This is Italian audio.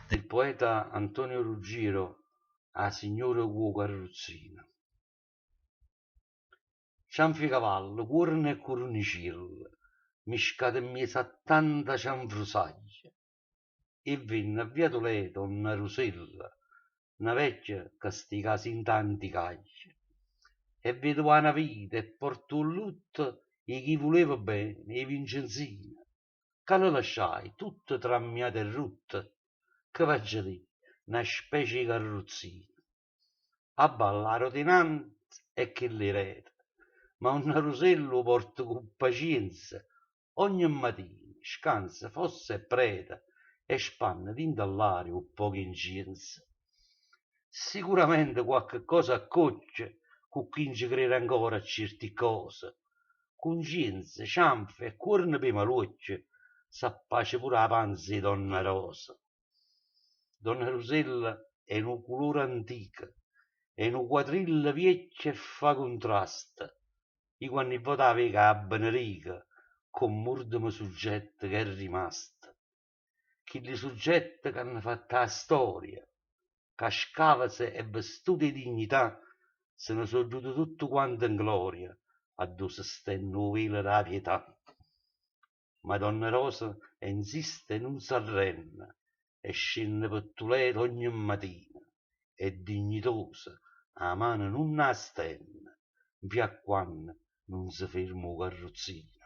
del poeta Antonio Ruggiero a Signore Ugo Carrozzina. Cianficavallo, cuorno e cornicillo, miscate in mezzo a tanta cianfrusaglia, e venne a via Toledo una Rosella, una vecchia che sticase in tanti cagli, e vedeva una vita e portò il lutto e chi voleva bene, e Vincenzina, che lo lasciai tutto trammiato e rutto, che faccia lì, una specie di carrozzina. A ballare dinanzi e che le rete, ma un Rosello porta con pazienza, ogni mattina scansa, fosse e preta, e spanna dinto all'aria un po' incenso. Sicuramente qualche cosa accoccia, con chi ci crede ancora a certe cose. Concienza, cianfe e corna per malocchie, s'appace pure la panza di Donna Rosa. Donna Rosella è un colore antico, è un quadrilla vecchia e fa contrasto. Io quando votavo che a Benerica, con l'ultimo soggetto che è rimasto. Che gli soggetti che hanno fatto la storia, che scavasi e vestuti di dignità, se ne sono giunti tutti quanti in gloria, a dove si stende il velo della pietà. Ma Donna Rosa insiste e non si arrende, e scende per Toledo ogni mattina, è dignitosa, a mano non la stende, fino a quando non si ferma il carrozzino.